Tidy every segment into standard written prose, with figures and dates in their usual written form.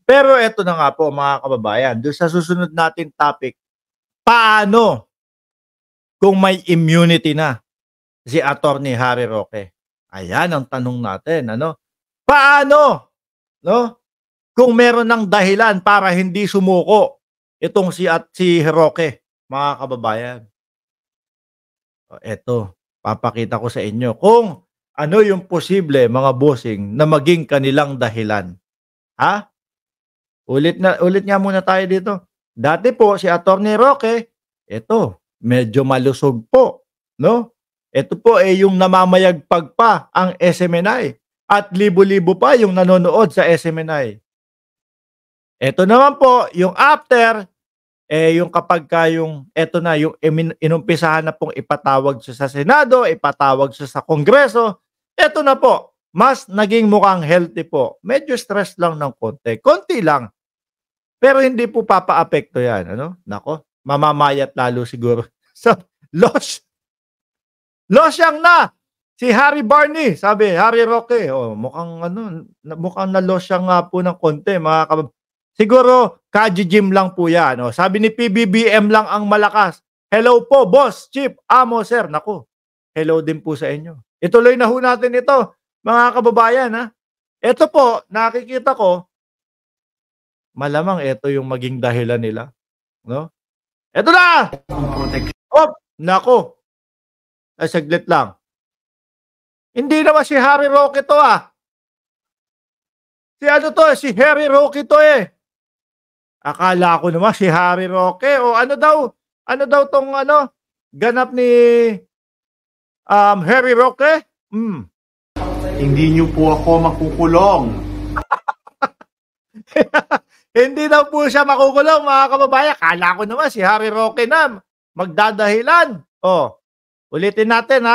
Pero eto na nga po mga kababayan, doon sa susunod nating topic, paano kung may immunity na si Attorney Harry Roque? Ayan ang tanong natin, ano? Paano, no? Kung meron ng dahilan para hindi sumuko itong si Roque, mga kababayan. Eto, papakita ko sa inyo kung ano yung posible, mga bossing, na maging kanilang dahilan. Ha? Ulit nga muna tayo dito. Dati po si Attorney Roque, eto, medyo malusog po, no? Ito po yung namamayagpag pa ang SMNI at libo-libo pa yung nanonood sa SMNI. Ito naman po, yung after, yung kapag yung, eto na, yung inumpisahan na pong ipatawag siya sa Senado, ipatawag siya sa Kongreso, eto na po, mas naging mukhang healthy po. Medyo stress lang ng konti lang. Pero hindi po papa-apekto yan, ano? Nako, mamamayat lalo siguro. So, losyang na si Harry Barney, sabi, Harry Roque, mukhang nalosyang nga po ng konti, mga siguro, kaji-gym lang po yan. No? Sabi ni PBBM lang ang malakas. Hello po, boss, chief, amo, sir. Naku, hello din po sa inyo. Ituloy na ho natin ito, mga kababayan. Ha? Ito po, nakikita ko, malamang ito yung maging dahilan nila. No? Ito na! Oh, naku. Ay, saglit lang. Hindi naman si Harry Roque to Si Harry Roque to Akala ko naman si Harry Roque o ano daw tong ganap ni Harry Roque? Hindi niyo po ako makukulong. Hindi daw po siya makukulong, mga kababayan. Akala ko naman si Harry Roque na magdadahilan. Ulitin natin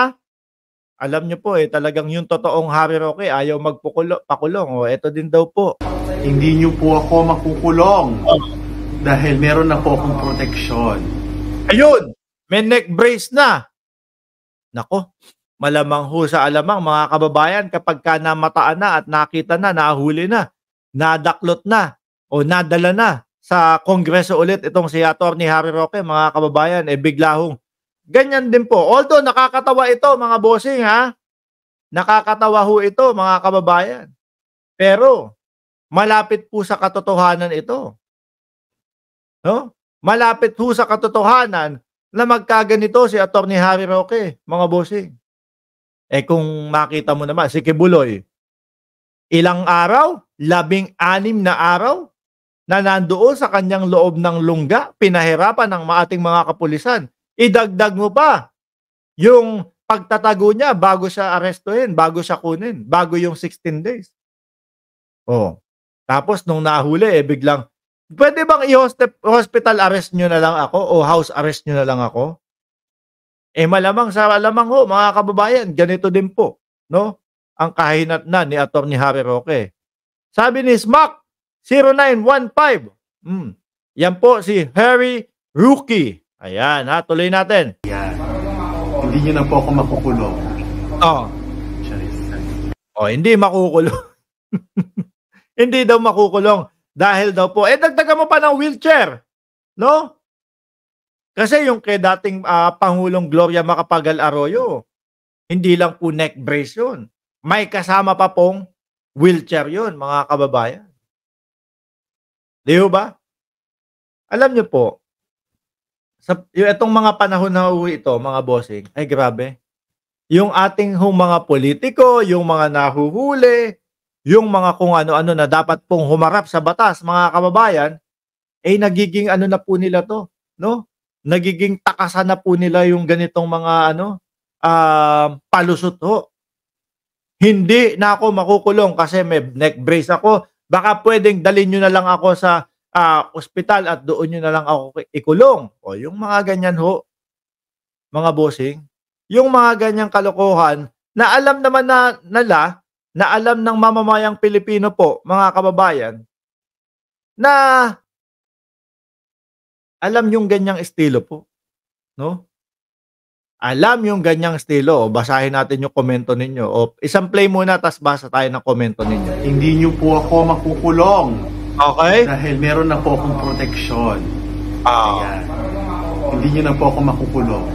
Alam niyo po talagang yung totoong Harry Roque ayaw pakulong. Ito din daw po. Hindi niyo po ako makukulong dahil meron na po akong proteksyon. Ayun, may neck brace na. Nako, malamang ho sa alamang mga kababayan kapag ka namataan na at nakita na, nahuli na, nadaklot na o nadala na sa Kongreso ulit itong si Attorney Harry Roque, mga kababayan, bigla hong ganyan din po. Although nakakatawa ito, mga bossing, nakakatawa ho ito, mga kababayan. Pero malapit po sa katotohanan ito. No? Malapit po sa katotohanan na magkaganito si Attorney Harry Roque, mga bossing. Kung makita mo naman, si Kibuloy, ilang araw, 16 na araw, na nandoon sa kanyang loob ng lungga, pinahirapan ng ating mga kapulisan. Idagdag mo pa yung pagtatago niya bago siya arestuhin, bago siya kunin, bago yung 16 days. Tapos nung nahuli, biglang, pwede bang i-hospital arrest nyo na lang ako o house arrest nyo na lang ako? Malamang sa alamang ho, mga kababayan, ganito din po, no? Ang kahinatnan ni Attorney Harry Roque. Sabi ni Smack 0915, yan po si Harry Roque. Ayan, tuloy natin. Yan. Hindi nyo na po ako makukulong. Hindi makukulong. Hindi daw makukulong. Dahil daw po, dagdagan mo pa ng wheelchair. No? Kasi yung kay dating Pangulong Gloria Macapagal Arroyo, hindi lang po neck brace yun. May kasama pa pong wheelchair yun, mga kababayan. Di ba? Alam nyo po, itong mga panahon na ito, mga bossing, ay grabe. Yung ating mga politiko, yung mga nahuhuli, yung mga kung ano-ano na dapat pong humarap sa batas, mga kababayan, nagiging na po nila to, no? Nagiging takasan na po nila yung ganitong mga palusot ho. Hindi na ako makukulong kasi may neck brace ako. Baka pwedeng dalhin nyo na lang ako sa ospital at doon nyo na lang ako ikulong. Yung mga ganyan ho, mga bossing, yung mga ganyang kalokohan na alam naman na alam ng mamamayang Pilipino po, mga kababayan, na alam yung ganyang estilo po, no? Alam yung ganyang estilo. Basahin natin yung komento ninyo. Isang play muna, tas basa tayo ng komento ninyo. Hindi nyo po ako makukulong Okay? Dahil meron na po akong proteksyon. Ayan. Hindi nyo na po ako makukulong.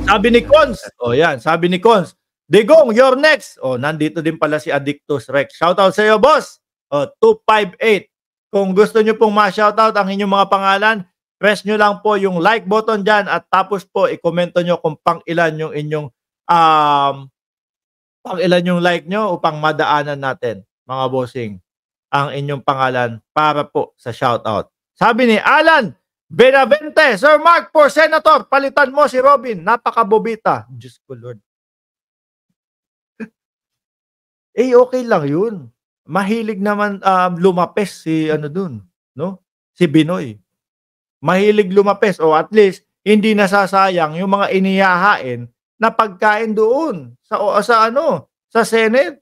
Sabi ni Cons. Yan. Sabi ni Cons. Digong, you're next. Nandito din pala si Addictus Rex. Shoutout sa iyo, boss. 258. Kung gusto nyo pong ma-shoutout ang inyong mga pangalan, press nyo lang po yung like button dyan at tapos po i-komento nyo kung pang-ilan yung inyong pang-ilan yung like nyo upang madaanan natin, mga bossing, ang inyong pangalan para po sa shoutout. Sabi ni Alan Benavente, Sir Mark for Senator, palitan mo si Robin, napakabobita. Diyos ko Lord. Okay lang yun. Mahilig naman lumapes si dun, no? Si Binoy. Mahilig lumapes o at least hindi nasasayang yung mga inihahain na pagkain doon sa Senate.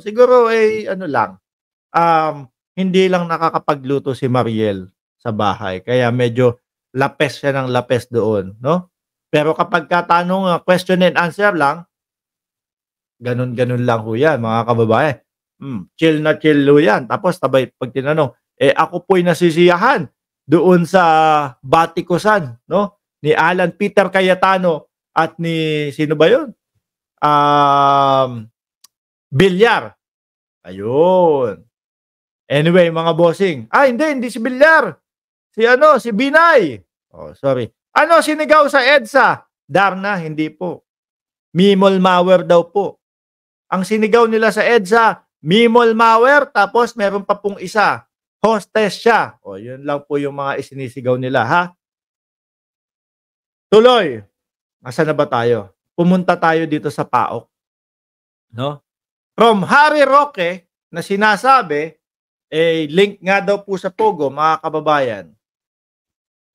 Siguro lang. Hindi lang nakakapagluto si Mariel sa bahay. Kaya medyo lapes siya ng lapes doon, no? Pero kapag katanong question and answer lang, ganun lang ho yan, mga kababayan. Chill na chill ho yan. Tapos tabay pag tinanong, ako po'y nasisiyahan doon sa Batikusan, no? Ni Alan Peter Cayetano at ni sino ba 'yon? Bilyar. Ayun. Anyway, mga bossing. Hindi si Bilyar. Si Binay. Sorry. Sinigaw sa EDSA? Darna, hindi po. Mimol malware daw po. Ang sinigaw nila sa EDSA, Mimol malware, tapos meron pa pong isa. Hostess siya. Yun lang po yung mga isinisigaw nila, ha? Tuloy. Nasaan na ba tayo? Pumunta tayo dito sa PAOK. No? From Harry Roque, na sinasabi, link nga daw po sa Pogo, mga kababayan.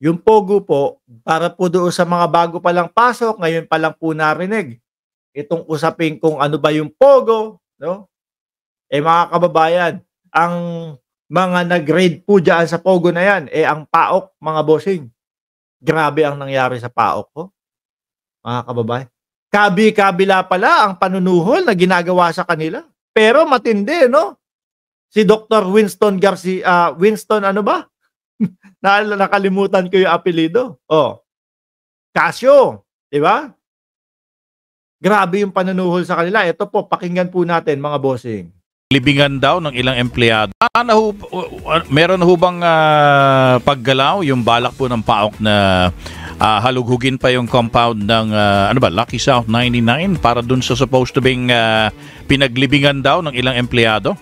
Yung Pogo po, para po doon sa mga bago pa lang pasok, ngayon pa lang po narinig. Itong usapin kung ano ba yung Pogo, no? Mga kababayan, ang mga nag-grade po dyan sa Pogo na yan, ang PAOK, mga bossing. Grabe ang nangyari sa PAOK po, mga kababayan. Kabila pala ang panunuhol na ginagawa sa kanila. Pero matindi, no? Si Dr. Winston Garcia, Winston ano ba? Nakalimutan ko yung apelido. Casio, di ba? Grabe yung panunuhol sa kanila. Ito po, pakinggan po natin, mga bossing. Libingan daw ng ilang empleyado. Meron ho bang paggalaw yung balak po ng PAOK na halughugin pa yung compound ng Lucky South 99 para dun sa supposed to being pinaglibingan daw ng ilang empleyado?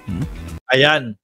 Ayan.